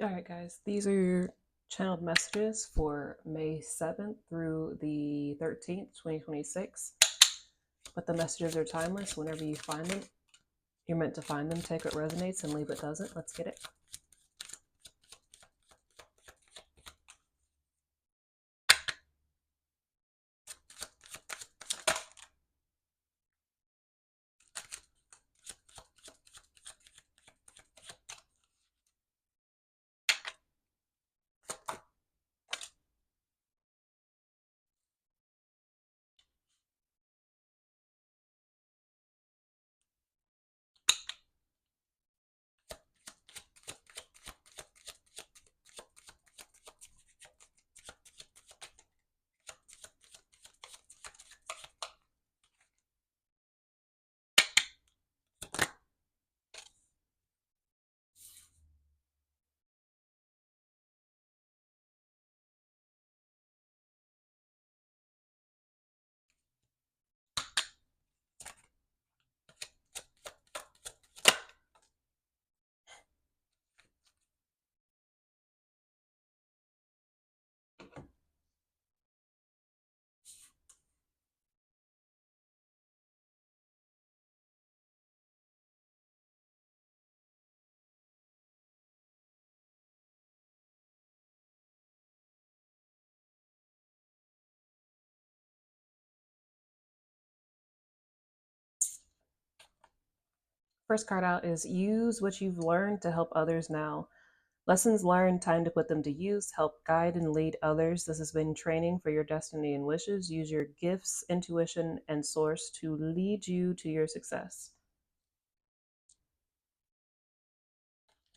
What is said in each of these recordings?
All right, guys, these are your channeled messages for May 7th through the 13th, 2026. But the messages are timeless. Whenever you find them, you're meant to find them. Take what resonates and leave what doesn't. Let's get it. First card out is use what you've learned to help others now. Lessons learned, time to put them to use. Help guide and lead others. This has been training for your destiny and wishes. Use your gifts, intuition, and source to lead you to your success.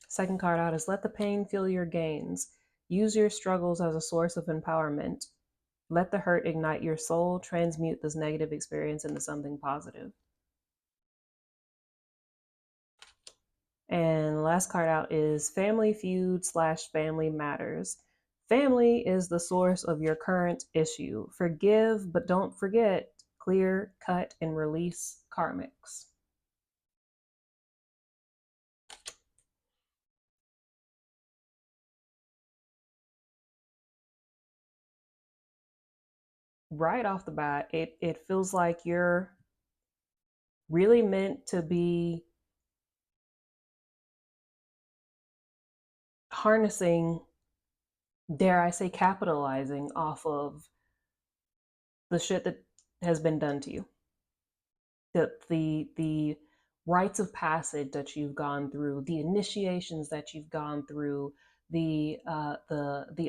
Second card out is let the pain fuel your gains. Use your struggles as a source of empowerment. Let the hurt ignite your soul. Transmute this negative experience into something positive. And the last card out is Family Feud / Family Matters. Family is the source of your current issue. Forgive, but don't forget. Clear, cut, and release karmics. Right off the bat, it feels like you're really meant to be harnessing, dare I say, capitalizing off of the shit that has been done to you. The rites of passage that you've gone through, the initiations that you've gone through, the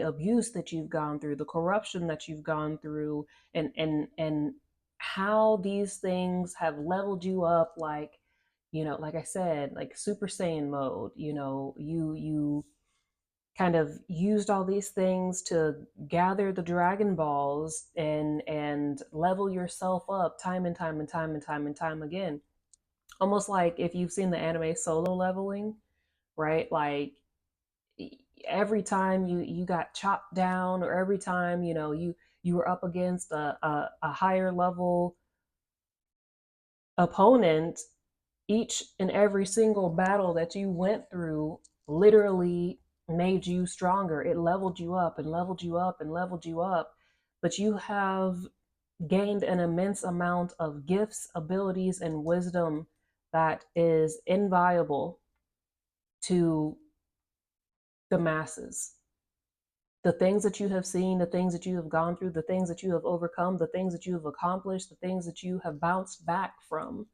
abuse that you've gone through, the corruption that you've gone through, and how these things have leveled you up, like, like I said, like Super Saiyan mode. You kind of used all these things to gather the Dragon Balls and level yourself up time and time and time and time and time again. Almost like if you've seen the anime Solo Leveling, right? Like every time you got chopped down, or every time you were up against a higher level opponent, each and every single battle that you went through literally made you stronger. It leveled you up and leveled you up and leveled you up. But you have gained an immense amount of gifts, abilities, and wisdom that is invaluable to the masses. The things that you have seen, the things that you have gone through, the things that you have overcome, the things that you have accomplished, the things that you have bounced back from,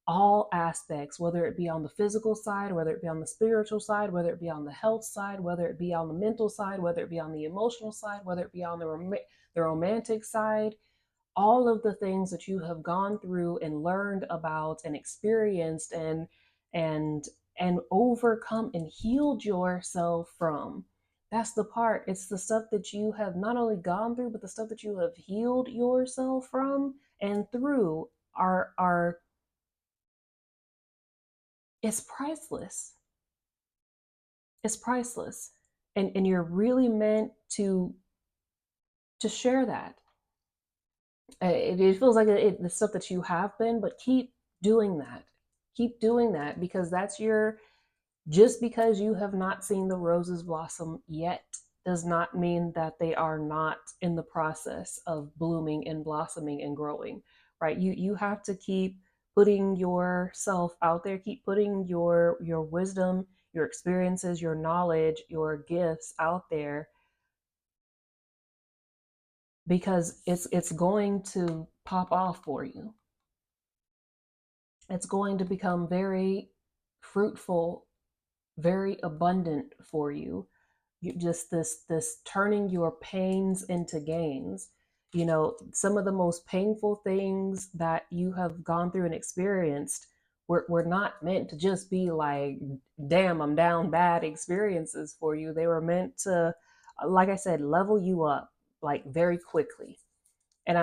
all aspects, whether it be on the physical side, whether it be on the spiritual side, whether it be on the health side, whether it be on the mental side, whether it be on the emotional side, whether it be on the romantic side, all of the things that you have gone through and learned about and experienced and and overcome and healed yourself from. That's the part. It's the stuff that you have not only gone through, but the stuff that you have healed yourself from and through are it's priceless. It's priceless. And you're really meant to share that. It feels like the stuff that you have been, but keep doing that. Keep doing that, because Just because you have not seen the roses blossom yet does not mean that they are not in the process of blooming and blossoming and growing, right? You have to keep putting yourself out there, keep putting your wisdom, your experiences, your knowledge, your gifts out there, because it's going to pop off for you. It's going to become very fruitful, very abundant for you. You just this turning your pains into gains. You know, some of the most painful things that you have gone through and experienced were not meant to just be like, damn, I'm down bad experiences for you. They were meant to, like I said, level you up like very quickly. And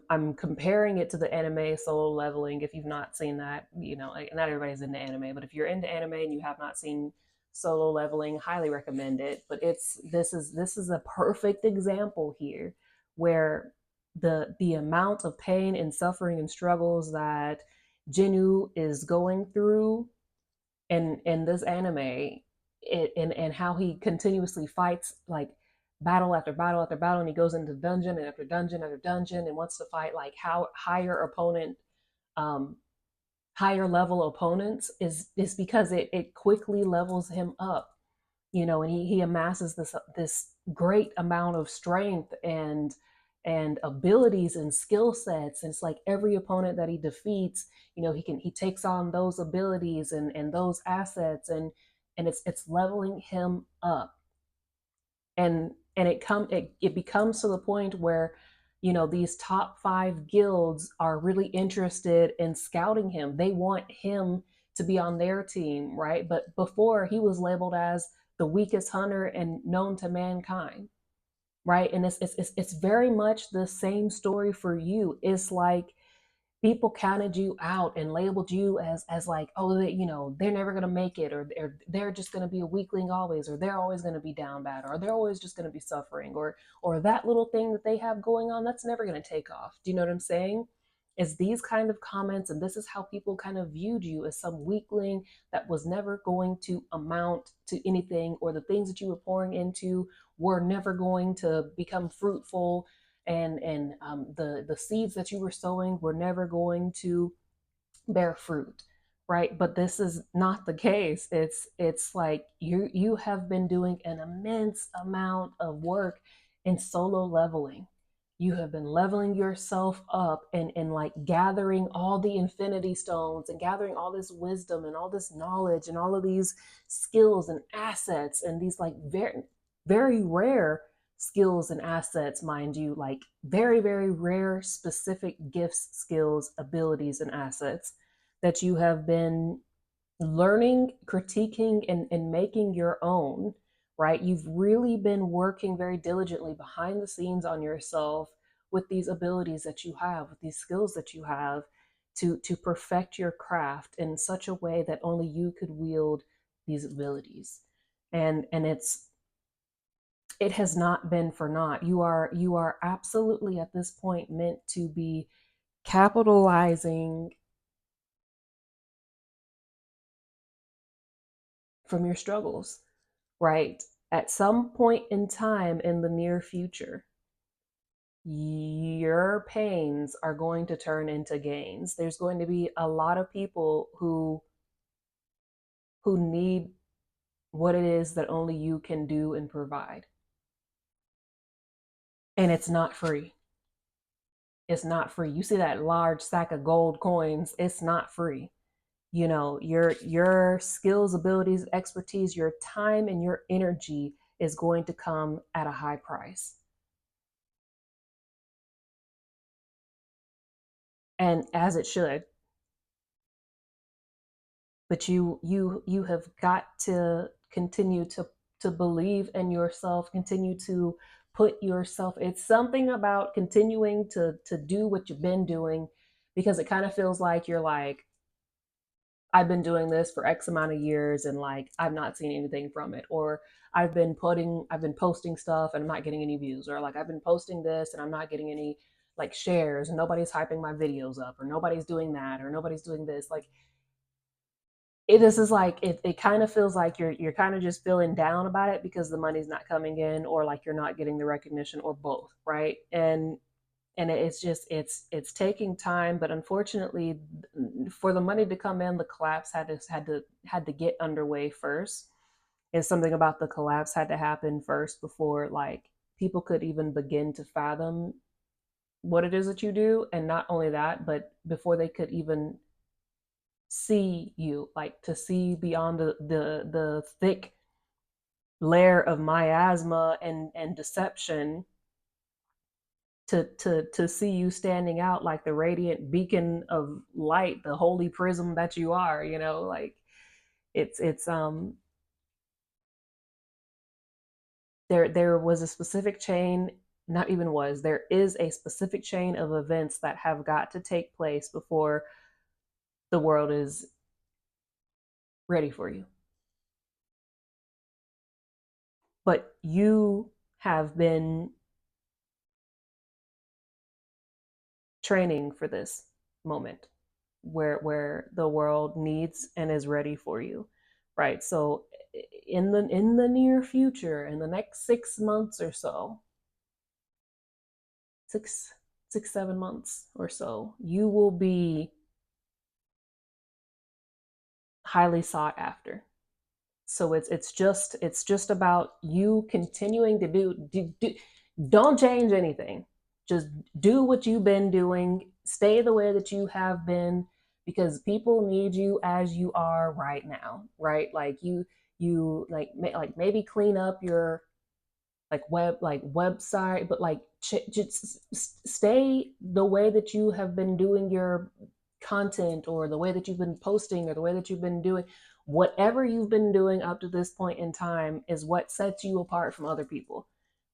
I'm comparing it to the anime Solo Leveling. If you've not seen that, you know, like, not everybody's into anime, but if you're into anime and you have not seen Solo Leveling, highly recommend it. But this is a perfect example here, where the amount of pain and suffering and struggles that Jinu is going through in this anime, and how he continuously fights like battle after battle after battle, and he goes into dungeon and after dungeon after dungeon and wants to fight like how higher opponent, um higher level opponents, is because it quickly levels him up, you know, and he amasses this great amount of strength and abilities and skill sets. And it's like every opponent that he defeats, you know, he takes on those abilities and those assets, and it's leveling him up. And it becomes to the point where, you know, these top five guilds are really interested in scouting him. They want him to be on their team, right? But before, he was labeled as the weakest hunter and known to mankind, right? And it's very much the same story for you. It's like people counted you out and labeled you as like, oh, they, you know, they're never going to make it, or they're just going to be a weakling always, or they're always going to be down bad, or they're always just going to be suffering, or that little thing that they have going on, that's never going to take off. Do you know what I'm saying? Is these kind of comments, and this is how people kind of viewed you, as some weakling that was never going to amount to anything, or the things that you were pouring into were never going to become fruitful, and the seeds that you were sowing were never going to bear fruit, right? But this is not the case. It's like you have been doing an immense amount of work in solo leveling. You have been leveling yourself up, and like gathering all the infinity stones and gathering all this wisdom and all this knowledge and all of these skills and assets, and these like very very rare skills and assets, mind you, like very very rare specific gifts, skills, abilities, and assets that you have been learning, critiquing, and making your own, right? You've really been working very diligently behind the scenes on yourself with these abilities that you have, with these skills that you have, to perfect your craft in such a way that only you could wield these abilities. And it has not been for naught. You are absolutely at this point meant to be capitalizing from your struggles, right? At some point in time in the near future, your pains are going to turn into gains. There's going to be a lot of people who need what it is that only you can do and provide. And it's not free. It's not free. You see that large sack of gold coins, it's not free. You know, your skills, abilities, expertise, your time, and your energy is going to come at a high price. And as it should. But you have got to continue to believe in yourself, continue to put yourself, it's something about continuing to do what you've been doing, because it kind of feels like you're like, I've been doing this for X amount of years and like I've not seen anything from it. Or I've been posting stuff and I'm not getting any views. Or like I've been posting this and I'm not getting any like shares, and nobody's hyping my videos up, or nobody's doing that, or nobody's doing this. Like this is like it kind of feels like you're kind of just feeling down about it because the money's not coming in, or like you're not getting the recognition, or both, right? And it's just it's taking time, but unfortunately, for the money to come in, the collapse had to get underway first. And something about the collapse had to happen first before like people could even begin to fathom what it is that you do. And not only that, but before they could even see you, like to see beyond the thick layer of miasma and deception, to see you standing out like the radiant beacon of light, the holy prism that you are, like it's there was a specific chain, not even was, there is a specific chain of events that have got to take place before the world is ready for you. But you have been training for this moment where the world needs and is ready for you, right? So in the near future, in the next 6 months or so, six 7 months or so, you will be highly sought after. So it's just about you continuing to do. Don't change anything. Just do what you've been doing. Stay the way that you have been, because people need you as you are right now, right? Like you like maybe clean up your website, but like just stay the way that you have been doing your content, or the way that you've been posting, or the way that you've been doing whatever you've been doing up to this point in time is what sets you apart from other people,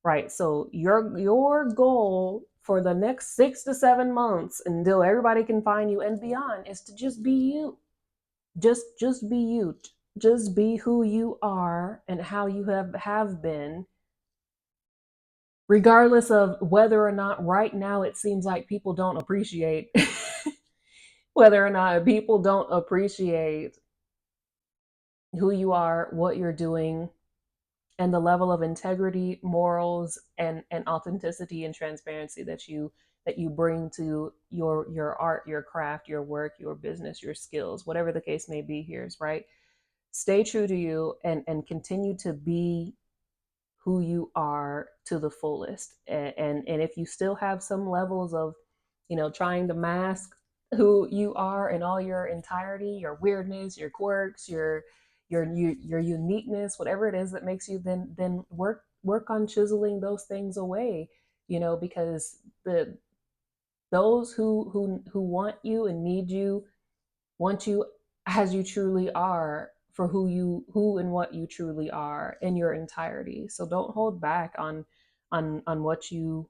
right? So your goal for the next 6 to 7 months, until everybody can find you and beyond, is to just be you. Just be you. Just be who you are and how you have been, regardless of whether or not right now it seems like people don't appreciate whether or not people don't appreciate who you are, what you're doing, and the level of integrity, morals, and authenticity and transparency that you bring to your art, your craft, your work, your business, your skills, whatever the case may be. Here's right. Stay true to you, and continue to be who you are to the fullest. And if you still have some levels of trying to mask who you are in all your entirety, your weirdness, your quirks, your uniqueness, whatever it is that makes you, then work on chiseling those things away, because those who want you and need you want you as you truly are, for who and what you truly are in your entirety. So don't hold back on what you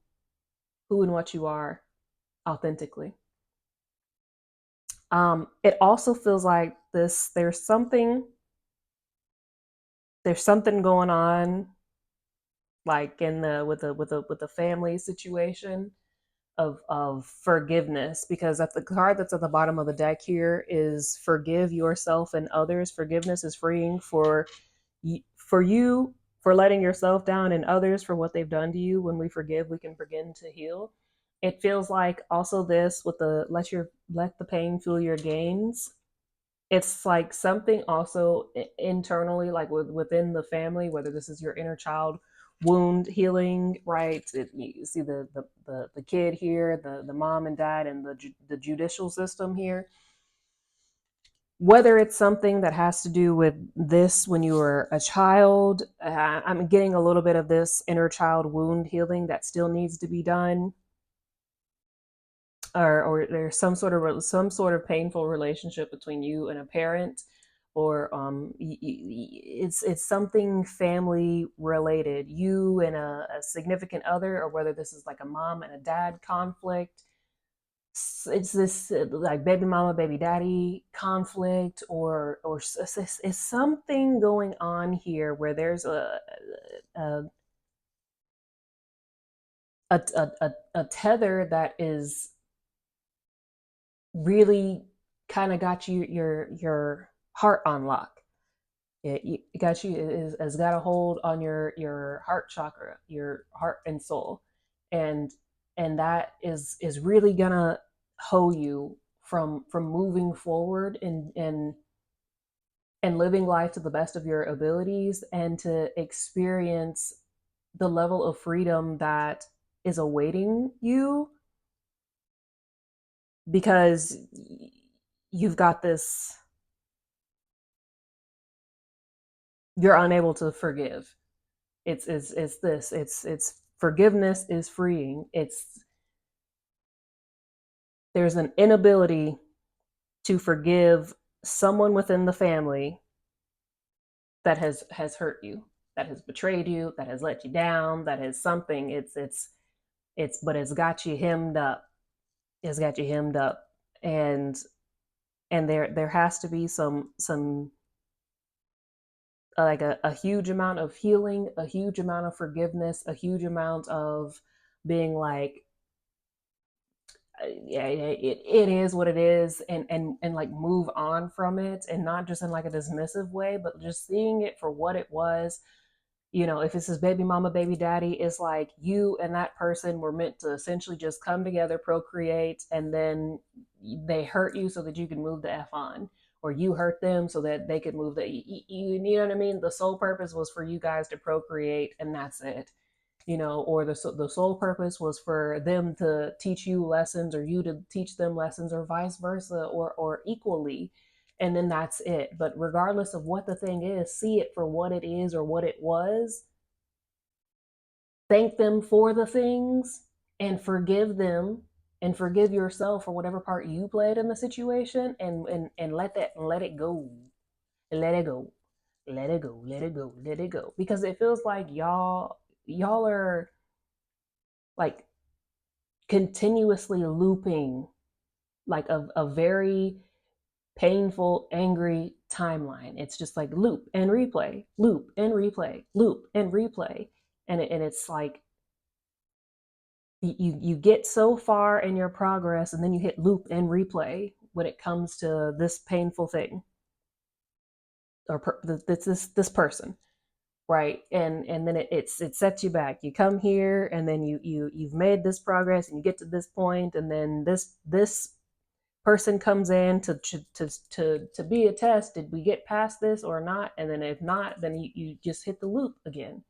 who and what you are authentically. It also feels like this there's something going on, like in the with the family situation of forgiveness, because at the card that's at the bottom of the deck here is forgive yourself and others. Forgiveness is freeing for you for letting yourself down, and others for what they've done to you. When we forgive, we can begin to heal. It feels like also this with the let the pain fuel your gains. It's like something also internally, like within the family, whether this is your inner child wound healing, right? You see the kid here, the mom and dad, and the judicial system here. Whether it's something that has to do with this when you were a child, I'm getting a little bit of this inner child wound healing that still needs to be done, or there's some sort of painful relationship between you and a parent, or it's something family related, you and a significant other, or whether this is like a mom and a dad conflict. It's this like baby mama baby daddy conflict, or it's something going on here where there's a a tether that is really kind of got you your heart unlock. It got you, has got a hold on your heart chakra, your heart and soul, and that is really gonna hoe you from moving forward and living life to the best of your abilities, and to experience the level of freedom that is awaiting you, because you've got this, you're unable to forgive. It's this, it's forgiveness is freeing. It's, there's an inability to forgive someone within the family that has hurt you, that has betrayed you, that has let you down, that has something. It's but it's got you hemmed up. It's got you hemmed up. and and there has to be some like a huge amount of healing, a huge amount of forgiveness, a huge amount of being like, yeah, it is what it is, and like move on from it, and not just in like a dismissive way, but just seeing it for what it was. If it's his baby mama, baby daddy, it's like you and that person were meant to essentially just come together, procreate, and then they hurt you so that you can move the F on, or you hurt them so that they could move you know what I mean? The sole purpose was for you guys to procreate, and that's it. Or the sole purpose was for them to teach you lessons, or you to teach them lessons, or vice versa, or equally. And then that's it. But regardless of what the thing is, see it for what it is or what it was. Thank them for the things, and forgive them, and forgive yourself for whatever part you played in the situation, and let it go. Let it go. Let it go. Let it go. Let it go. Because it feels like y'all are like continuously looping like a very painful, angry timeline. It's just like loop and replay, loop and replay, loop and replay. And it's like you get so far in your progress, and then you hit loop and replay when it comes to this painful thing, or this person, right? And then it sets you back. You come here, and then you've made this progress, and you get to this point, and then this person comes in to be a test. Did we get past this or not? And then if not, then you just hit the loop again.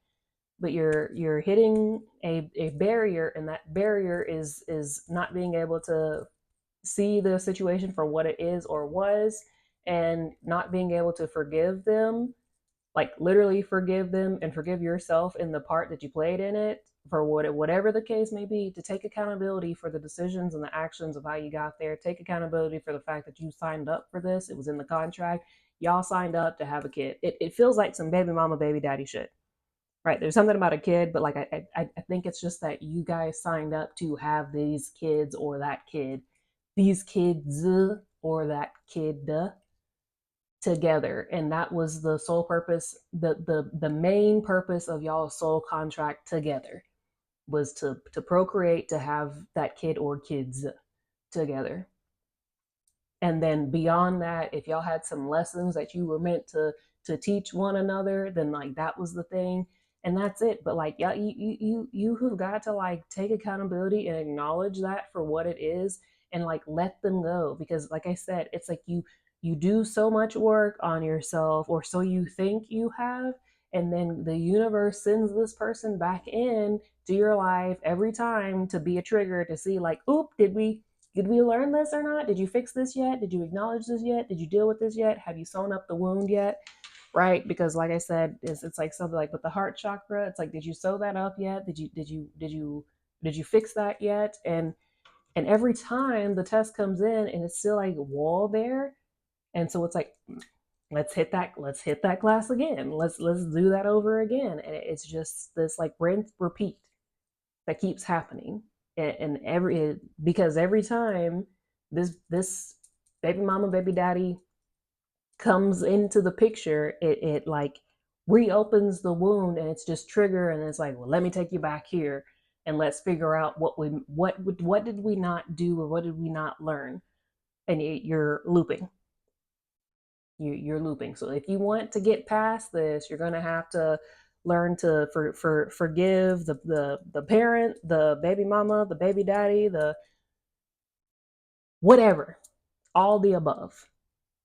But you're hitting a barrier, and that barrier is not being able to see the situation for what it is or was, and not being able to forgive them, like literally forgive them, and forgive yourself in the part that you played in it, for whatever the case may be. To take accountability for the decisions and the actions of how you got there. Take accountability for the fact that you signed up for this. It was in the contract. Y'all signed up to have a kid. It feels like some baby mama, baby daddy shit, right? There's something about a kid, but like I think it's just that you guys signed up to have these kids, or that kid, these kids, or that kid, together. And that was the sole purpose, the main purpose of y'all's soul contract together, was to procreate, to have that kid or kids together. And then beyond that, if y'all had some lessons that you were meant to teach one another, then like that was the thing, and that's it. But like, yeah, you have got to like take accountability and acknowledge that for what it is, and like let them go. Because like I said, it's like you do so much work on yourself, or so you think you have, and then the universe sends this person back in to your life every time to be a trigger, to see like, oop, did we learn this or not? Did you fix this yet? Did you acknowledge this yet? Did you deal with this yet? Have you sewn up the wound yet? Right? Because like I said, it's like something like with the heart chakra, it's like, did you sew that up yet? Did you fix that yet? And every time the test comes in, and it's still like a wall there. And so it's like, let's hit that glass again. Let's do that over again. And it's just this like rinse repeat that keeps happening. And every because every time this baby mama, baby daddy comes into the picture, it like reopens the wound, and it's just trigger, and it's like, well, let me take you back here, and let's figure out what did we not do, or what did we not learn. And you're looping. You're looping. So if you want to get past this, you're going to have to learn to forgive the parent, the baby mama, the baby daddy, the whatever, all the above.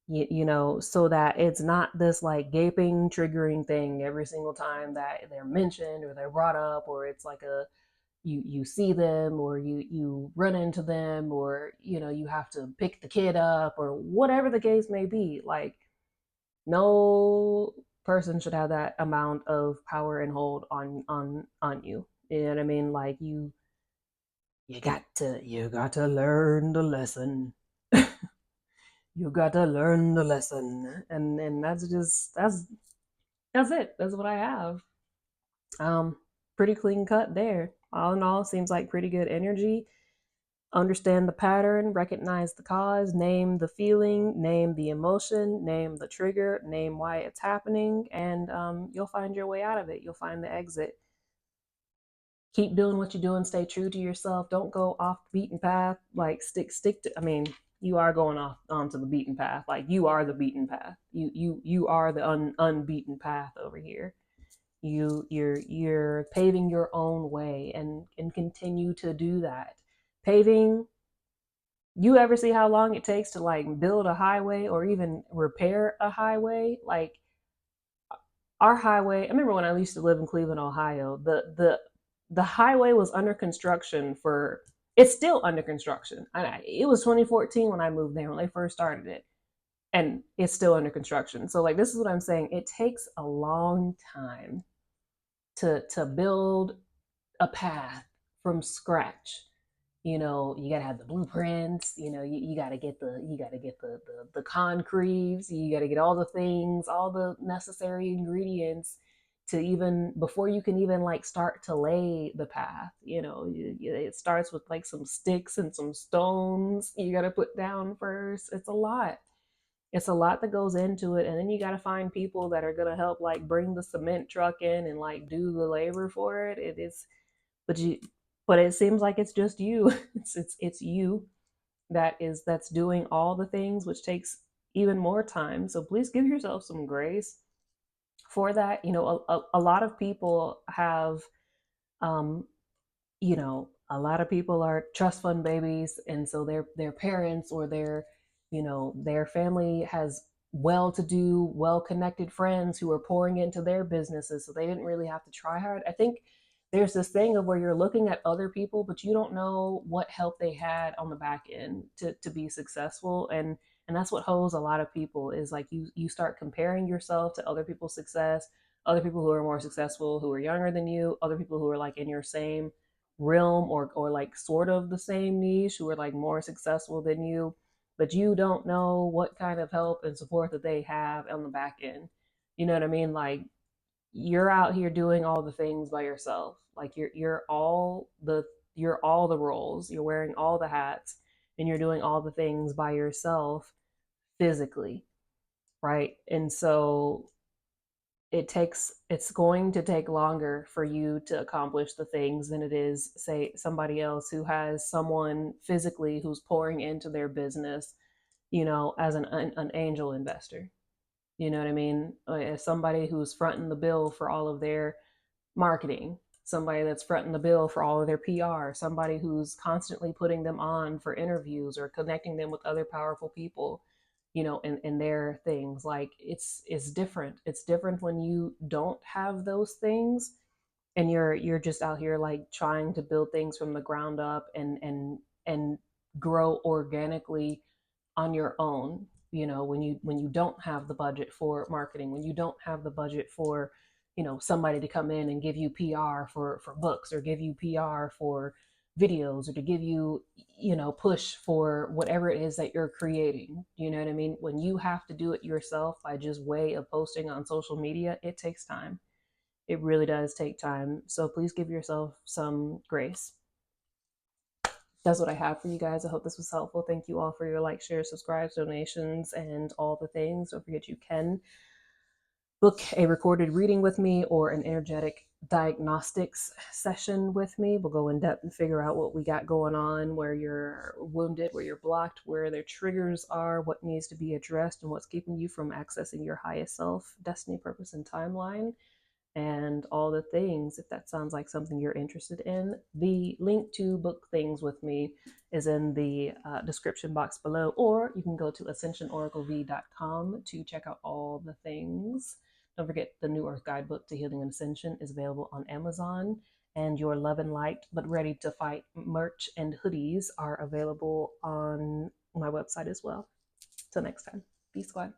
So that it's not this like gaping triggering thing every single time that they're mentioned or they're brought up, or it's like a you see them, or you run into them, or you have to pick the kid up, or whatever the case may be. Like, no person should have that amount of power and hold on you. You know what I mean? Like, you got to learn the lesson. You got to learn the lesson. And that's it. That's what I have. um Pretty clean cut there. All in all, seems like pretty good energy. Understand the pattern, recognize the cause, name the feeling, name the emotion, name the trigger, name why it's happening, and you'll find your way out of it. You'll find the exit. Keep doing what you're doing. Stay true to yourself. Don't go off the beaten path. Like, stick to. I mean, you are going off onto the beaten path. Like, you are the beaten path. You are the unbeaten path over here. You're paving your own way, and continue to do that. Paving, you ever see how long it takes to like build a highway or even repair a highway? Like, our highway, I remember when I used to live in Cleveland, Ohio, the highway was under construction for, it's still under construction. It was 2014 when I moved there, when they first started it, and it's still under construction. So like, this is what I'm saying. It takes a long time to build a path from scratch. You got to have the blueprints. You got to get the concretes. You got to get all the things, all the necessary ingredients to, even before you can even like start to lay the path. It starts with like some sticks and some stones you got to put down first. It's a lot that goes into it, and then you got to find people that are going to help like bring the cement truck in and like do the labor for it. It is, but you but it seems like it's just you. It's you that's doing all the things, which takes even more time. So please give yourself some grace for that. A lot of people have, um a lot of people are trust fund babies, and so their parents or their family has well-to-do, well-connected friends who are pouring into their businesses, so they didn't really have to try hard. I think there's this thing of where you're looking at other people, but you don't know what help they had on the back end to be successful. And that's what holds a lot of people, is like, you start comparing yourself to other people's success, other people who are more successful, who are younger than you, other people who are like in your same realm, or like sort of the same niche, who are like more successful than you, but you don't know what kind of help and support that they have on the back end. You know what I mean? Like, you're out here doing all the things by yourself. Like, you're all the roles. You're wearing all the hats, and you're doing all the things by yourself physically, right? And so it's going to take longer for you to accomplish the things than it is, say, somebody else who has someone physically who's pouring into their business, as an angel investor. You know what I mean? As somebody who's fronting the bill for all of their marketing, somebody that's fronting the bill for all of their PR, somebody who's constantly putting them on for interviews or connecting them with other powerful people, in their things. Like, it's different. It's different when you don't have those things, and you're just out here like trying to build things from the ground up, and grow organically on your own. When you don't have the budget for marketing, when you don't have the budget for somebody to come in and give you PR for books, or give you PR for videos, or to give you push for whatever it is that you're creating. You know what I mean? When you have to do it yourself by just way of posting on social media, it takes time. It really does take time. So please give yourself some grace. That's what I have for you guys. I hope this was helpful. Thank you all for your like, share, subscribes, donations, and all the things. Don't forget, you can book a recorded reading with me or an energetic diagnostics session with me. We'll go in depth and figure out what we got going on, where you're wounded, where you're blocked, where their triggers are, what needs to be addressed, and what's keeping you from accessing your highest self, destiny, purpose, and timeline, and all the things. If that sounds like something you're interested in, the link to book things with me is in the description box below, or you can go to ascensionoraclev.com to check out all the things. Don't forget the New Earth Guidebook to Healing and Ascension is available on Amazon, and your Love and Light but Ready to Fight merch and hoodies are available on my website as well. Till next time, be squad.